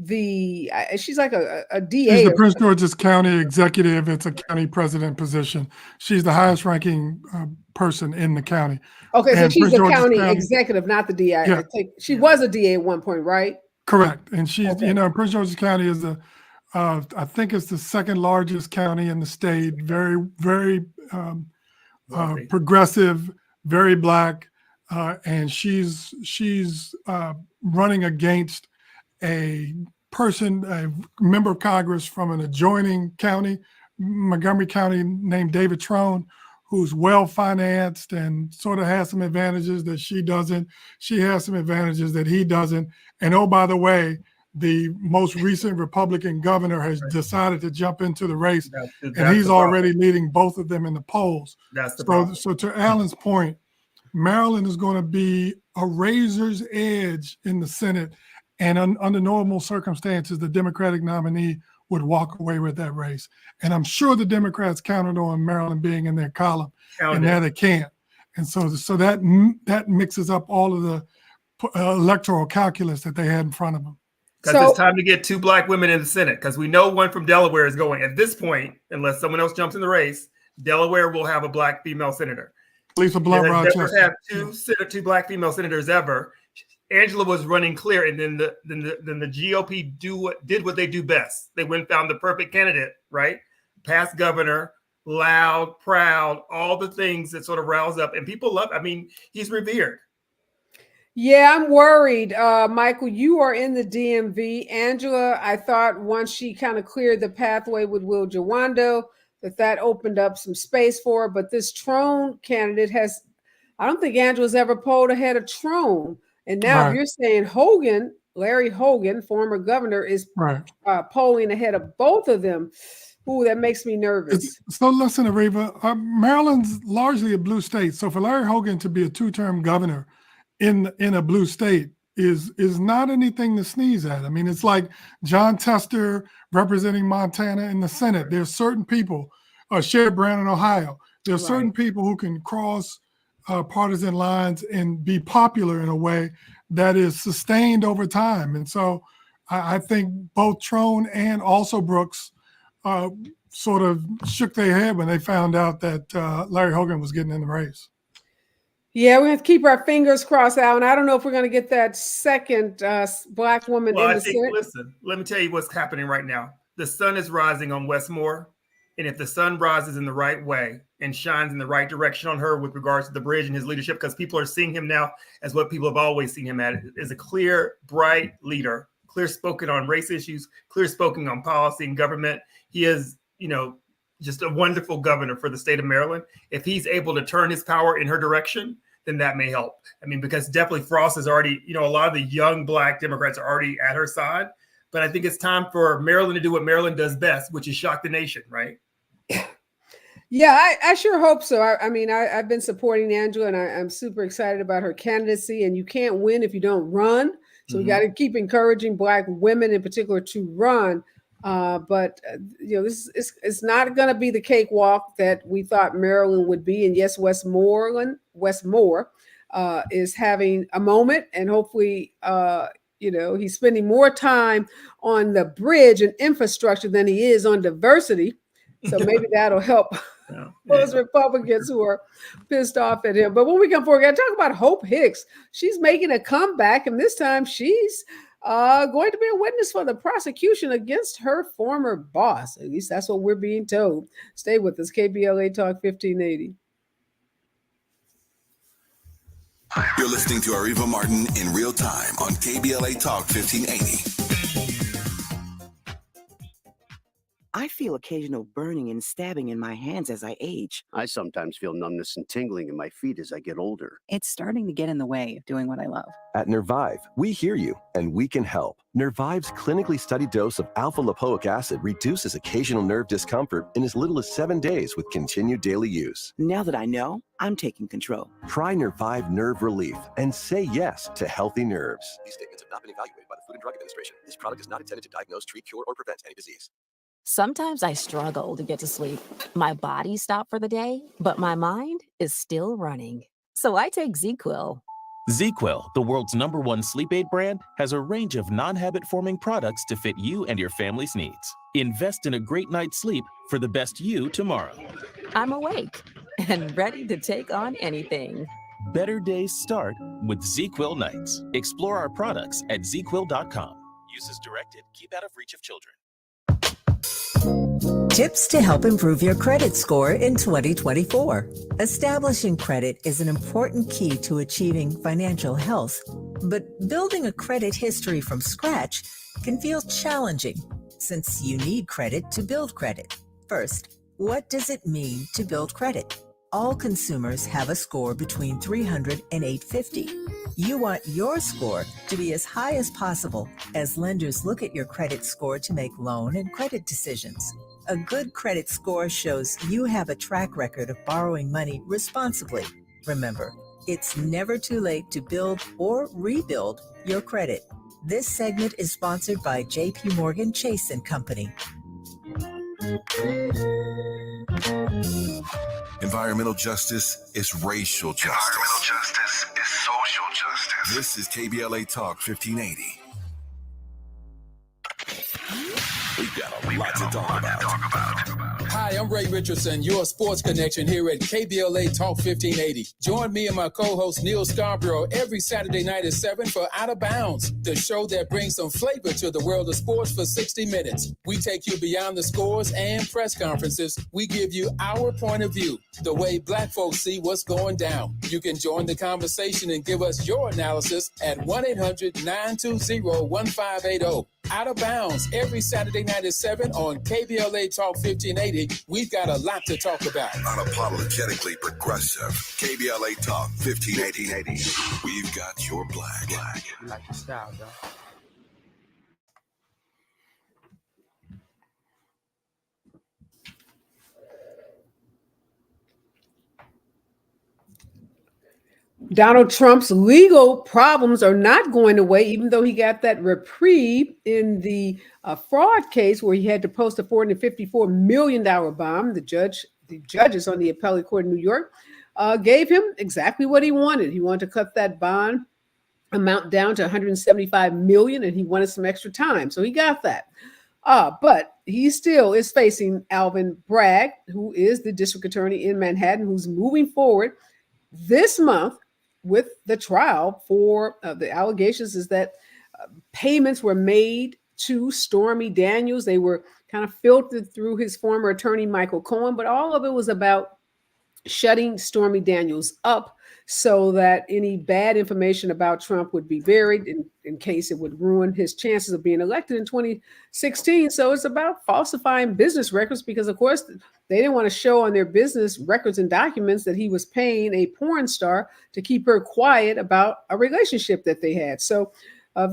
she's like a DA. She's the Prince George's County executive. It's a county president position. She's the highest ranking person in the county. Okay, so she's the county executive, not the DA. Yeah. She was a DA at one point, right? Correct. And she's, Prince George's County is I think it's the second largest county in the state. Very, very progressive, very black. And she's running against a member of Congress from an adjoining county, Montgomery County, named David Trone, who's well-financed and sort of has some advantages that she doesn't. She has some advantages that he doesn't. And oh, by the way, the most recent Republican governor has decided to jump into the race, and he's already leading both of them in the polls. So to Alan's point, Maryland is going to be a razor's edge in the Senate. And under normal circumstances, the Democratic nominee would walk away with that race. And I'm sure the Democrats counted on Maryland being in their column, and now they can't. And so that mixes up all of the electoral calculus that they had in front of them. Because it's time to get 2 black women in the Senate, because we know one from Delaware is going. At this point, unless someone else jumps in the race, Delaware will have a black female senator. Lisa Blunt Rochester. Never have two black female senators ever. Angela was running clear, and then the GOP did what they do best. They went and found the perfect candidate, right? Past governor, loud, proud, all the things that sort of rouse up, and people love. I mean, he's revered. Yeah, I'm worried. Michael, you are in the DMV. Angela, I thought once she kind of cleared the pathway with Will Jawando, that opened up some space for her. But this Trone candidate I don't think Angela's ever polled ahead of Trone. And now if you're saying Hogan, Larry Hogan, former governor, is polling ahead of both of them, ooh, that makes me nervous. So listen, Areva, Maryland's largely a blue state. So for Larry Hogan to be a 2-term governor in a blue state is not anything to sneeze at. I mean, it's like John Tester representing Montana in the Senate. There's certain people, Sherrod Brown in Ohio. There's certain people who can cross partisan lines and be popular in a way that is sustained over time. And so I think both Trone and also Brooks sort of shook their head when they found out that Larry Hogan was getting in the race. Yeah, we have to keep our fingers crossed out. And I don't know if we're going to get that second Black woman Well, in I the think, Senate. listen, let me tell you what's happening right now. The sun is rising on Westmore. And if the sun rises in the right way and shines in the right direction on her with regards to the bridge and his leadership, because people are seeing him now as what people have always seen him as a clear, bright leader, clear spoken on race issues, clear spoken on policy and government. He is, just a wonderful governor for the state of Maryland. If he's able to turn his power in her direction, then that may help. I mean, because definitely Frost is already, a lot of the young Black Democrats are already at her side. But I think it's time for Maryland to do what Maryland does best, which is shock the nation, right? Yeah, I sure hope so. I've been supporting Angela, and I'm super excited about her candidacy. And you can't win if you don't run. So we got to keep encouraging Black women in particular to run. But this it's not going to be the cakewalk that we thought Maryland would be. And yes, Westmore is having a moment, and hopefully, he's spending more time on the bridge and infrastructure than he is on diversity. So maybe that'll help those Republicans who are pissed off at him. But when we come forward, we got to talk about Hope Hicks. She's making a comeback, and this time she's going to be a witness for the prosecution against her former boss. At least that's what we're being told. Stay with us. KBLA Talk 1580. You're listening to Areva Martin in real time on KBLA Talk 1580. I feel occasional burning and stabbing in my hands as I age. I sometimes feel numbness and tingling in my feet as I get older. It's starting to get in the way of doing what I love. At Nervive, we hear you and we can help. Nervive's clinically studied dose of alpha-lipoic acid reduces occasional nerve discomfort in as little as 7 days with continued daily use. Now that I know, I'm taking control. Try Nervive Nerve Relief and say yes to healthy nerves. These statements have not been evaluated by the Food and Drug Administration. This product is not intended to diagnose, treat, cure, or prevent any disease. Sometimes I struggle to get to sleep. My body stopped for the day, but my mind is still running. So I take ZQuil. ZQuil, the world's #1 sleep aid brand, has a range of non-habit-forming products to fit you and your family's needs. Invest in a great night's sleep for the best you tomorrow. I'm awake and ready to take on anything. Better days start with ZQuil nights. Explore our products at ZQuil.com. Use as directed. Keep out of reach of children. Tips to help improve your credit score in 2024. Establishing credit is an important key to achieving financial health, but building a credit history from scratch can feel challenging since you need credit to build credit. First, what does it mean to build credit? All consumers have a score between 300 and 850. You want your score to be as high as possible as lenders look at your credit score to make loan and credit decisions. A good credit score shows you have a track record of borrowing money responsibly. Remember, it's never too late to build or rebuild your credit. This segment is sponsored by JP Morgan Chase & Company. Environmental justice is racial justice. Environmental justice is social justice. This is KBLA Talk 1580. We've got a lot to talk about. Hi, I'm Ray Richardson, your sports connection here at KBLA Talk 1580. Join me and my co-host Neil Scarborough every Saturday night at 7 for Out of Bounds, the show that brings some flavor to the world of sports for 60 minutes. We take you beyond the scores and press conferences. We give you our point of view, the way Black folks see what's going down. You can join the conversation and give us your analysis at 1-800-920-1580. Out of Bounds every Saturday night at 7 on KBLA Talk 1580. We've got a lot to talk about. Unapologetically progressive. KBLA Talk 1580. We've got your black. You like the style, though. Donald Trump's legal problems are not going away, even though he got that reprieve in the fraud case where he had to post a $454 million bond. The judges on the appellate court in New York gave him exactly what he wanted. He wanted to cut that bond amount down to $175 million, and he wanted some extra time. So he got that. But he still is facing Alvin Bragg, who is the district attorney in Manhattan, who's moving forward this month with the trial for the allegations is that payments were made to Stormy Daniels. They were kind of filtered through his former attorney, Michael Cohen, but all of it was about shutting Stormy Daniels up so that any bad information about Trump would be buried in case it would ruin his chances of being elected in 2016. So it's about falsifying business records because, of course, they didn't want to show on their business records and documents that he was paying a porn star to keep her quiet about a relationship that they had. So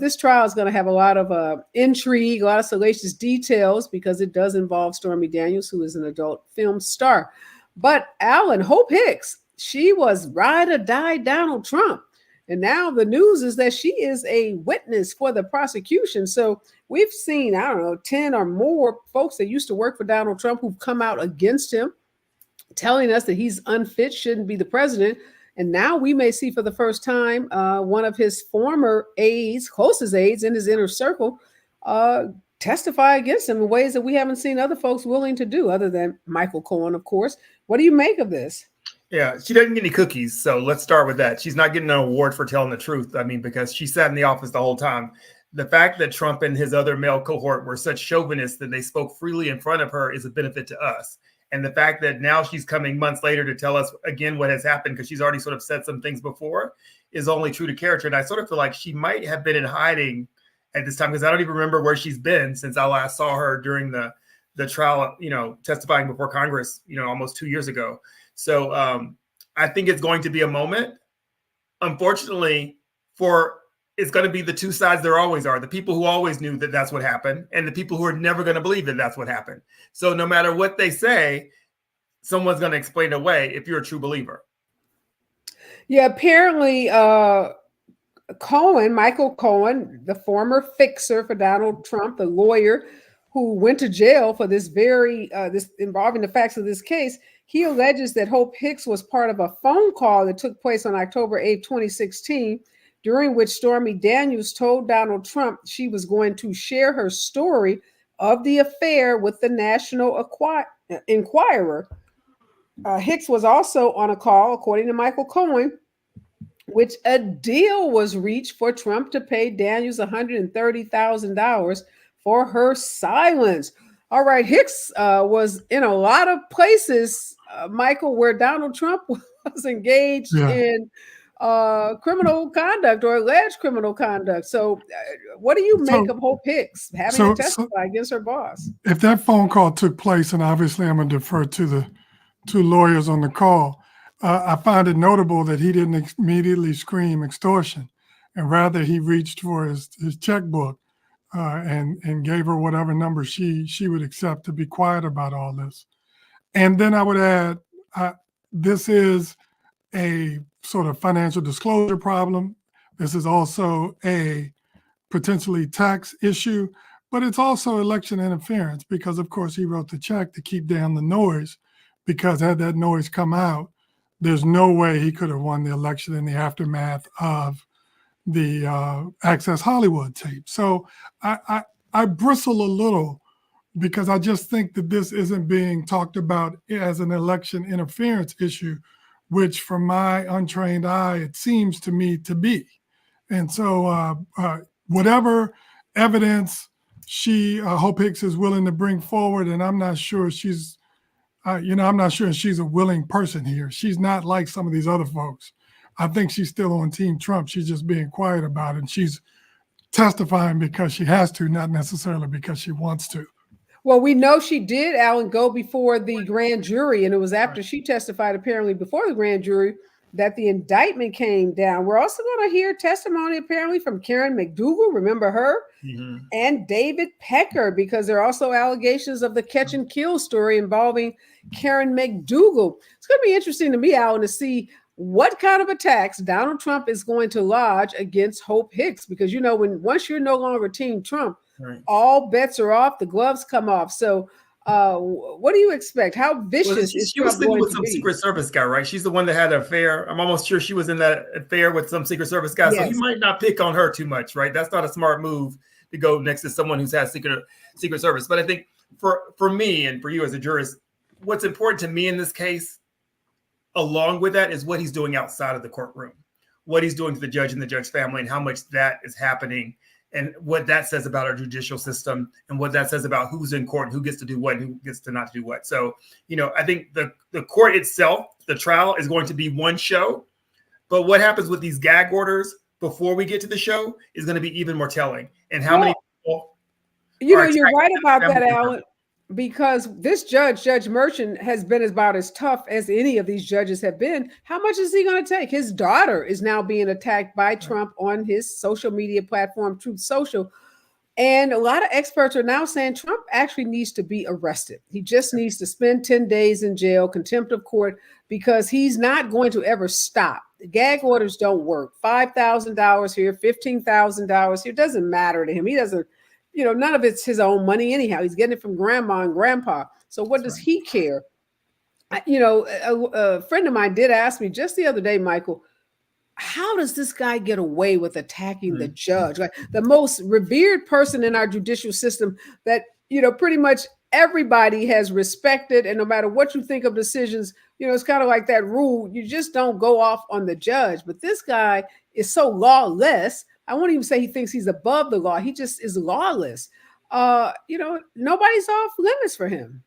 this trial is going to have a lot of intrigue, a lot of salacious details because it does involve Stormy Daniels, who is an adult film star. But Alan, Hope Hicks, she was ride or die Donald Trump. And now the news is that she is a witness for the prosecution. So we've seen, 10 or more folks that used to work for Donald Trump who've come out against him, telling us that he's unfit, shouldn't be the president. And now we may see for the first time one of his former aides, closest aides in his inner circle, testify against him in ways that we haven't seen other folks willing to do, other than Michael Cohen, of course. What do you make of this? Yeah, she doesn't get any cookies. So let's start with that. She's not getting an award for telling the truth. I mean, because she sat in the office the whole time. The fact that Trump and his other male cohort were such chauvinists that they spoke freely in front of her is a benefit to us. And the fact that now she's coming months later to tell us again what has happened, because she's already sort of said some things before, is only true to character. And I sort of feel like she might have been in hiding at this time, because I don't even remember where she's been since I last saw her during the trial, testifying before Congress, almost 2 years ago. So I think it's going to be a moment. Unfortunately, it's going to be the two sides there always are. The people who always knew that that's what happened, and the people who are never going to believe that that's what happened. So no matter what they say, someone's going to explain it away if you're a true believer. Yeah, apparently Michael Cohen, the former fixer for Donald Trump, the lawyer who went to jail for this this involving the facts of this case, he alleges that Hope Hicks was part of a phone call that took place on October 8, 2016, during which Stormy Daniels told Donald Trump she was going to share her story of the affair with the National Enquirer. Hicks was also on a call, according to Michael Cohen, which a deal was reached for Trump to pay Daniels $130,000 for her silence. All right, Hicks was in a lot of places, Michael, where Donald Trump was engaged in criminal conduct or alleged criminal conduct. So what do you make of Hope Hicks having to testify against her boss? If that phone call took place, and obviously I'm going to defer to the two lawyers on the call, I find it notable that he didn't immediately scream extortion, and rather he reached for his checkbook and gave her whatever number she would accept to be quiet about all this. And then I would add, this is a sort of financial disclosure problem. This is also a potentially tax issue, but it's also election interference because, of course, he wrote the check to keep down the noise, because had that noise come out, there's no way he could have won the election in the aftermath of the Access Hollywood tape. So I bristle a little because I just think that this isn't being talked about as an election interference issue, which from my untrained eye, it seems to me to be. And so whatever evidence Hope Hicks is willing to bring forward, and I'm not sure she's a willing person here. She's not like some of these other folks. I think she's still on Team Trump. She's just being quiet about it. And she's testifying because she has to, not necessarily because she wants to. Well, we know she did, Alan, go before the grand jury, and it was after she testified, apparently before the grand jury, that the indictment came down. We're also going to hear testimony, apparently, from Karen McDougal, remember her, and David Pecker, because there are also allegations of the catch and kill story involving Karen McDougal. It's going to be interesting to me, Alan, to see what kind of attacks Donald Trump is going to lodge against Hope Hicks, because, once you're no longer Team Trump, all bets are off, the gloves come off. So what do you expect? How vicious is she was Trump sleeping going with to some be? Secret Service guy, right? She's the one that had an affair. I'm almost sure she was in that affair with some Secret Service guy. Yes. So he might not pick on her too much, right? That's not a smart move, to go next to someone who's had Secret Service. But I think for me and for you as a jurist, what's important to me in this case, along with that, is what he's doing outside of the courtroom, what he's doing to the judge and the judge family, and how much that is happening, and what that says about our judicial system, and what that says about who's in court and who gets to do what and who gets to not do what. So, I think the court itself, the trial, is going to be one show, but what happens with these gag orders before we get to the show is going to be even more telling. And how many people you're right about that, Alan, because this Judge Merchant, has been about as tough as any of these judges have been. How much is he going to take? His daughter is now being attacked by Trump on his social media platform, Truth Social. And a lot of experts are now saying Trump actually needs to be arrested. He just needs to spend 10 days in jail, contempt of court, because he's not going to ever stop. The gag orders don't work. $5,000 here, $15,000 here. It doesn't matter to him. He doesn't, none of it's his own money anyhow. He's getting it from grandma and grandpa. So what does he care? A friend of mine did ask me just the other day, Michael, how does this guy get away with attacking the judge? Like the most revered person in our judicial system that, pretty much everybody has respected. And no matter what you think of decisions, it's kind of like that rule. You just don't go off on the judge. But this guy is so lawless. I won't even say he thinks he's above the law. He just is lawless. Nobody's off limits for him.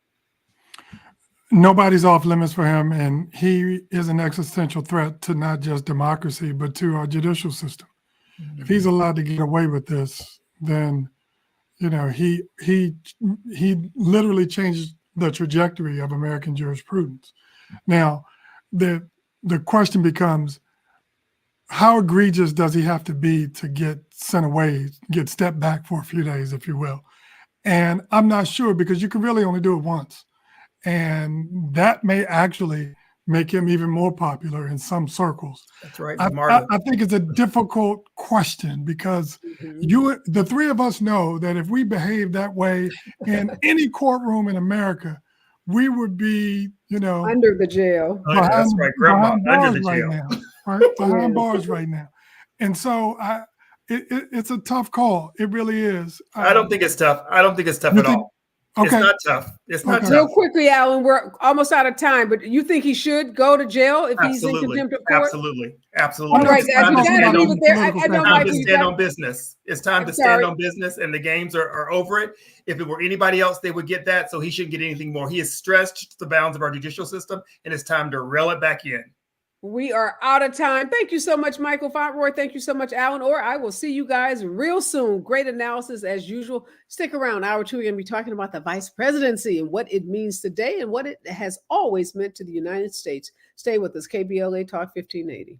Nobody's off limits for him, and he is an existential threat to not just democracy, but to our judicial system. If he's allowed to get away with this, then, he literally changes the trajectory of American jurisprudence. Now, the question becomes, how egregious does he have to be to get sent away, get stepped back for a few days, if you will? And I'm not sure, because you can really only do it once. And that may actually make him even more popular in some circles. That's right. I think it's a difficult question, because the three of us know that if we behave that way in any courtroom in America, we would be, under the jail. That's right, grandma, under the jail. Right now, right? Behind bars right now. And so it's a tough call. It really is. I don't think it's tough. I don't think it's tough at all. Okay. It's not tough. It's not tough. Real quickly, Alan, we're almost out of time, but you think he should go to jail if he's in contempt of court? Absolutely. All right, guys, we gotta leave it there. I know, Michael, to stand on business. It's time to stand on business, and the games are over it. If it were anybody else, they would get that, so he shouldn't get anything more. He has stretched the bounds of our judicial system, and it's time to reel it back in. We are out of time. Thank you so much, Michael Fauntleroy. Thank you so much, Alan Orr. I will see you guys real soon. Great analysis as usual. Stick around. Hour 2, we're going to be talking about the vice presidency and what it means today and what it has always meant to the United States. Stay with us. KBLA Talk 1580.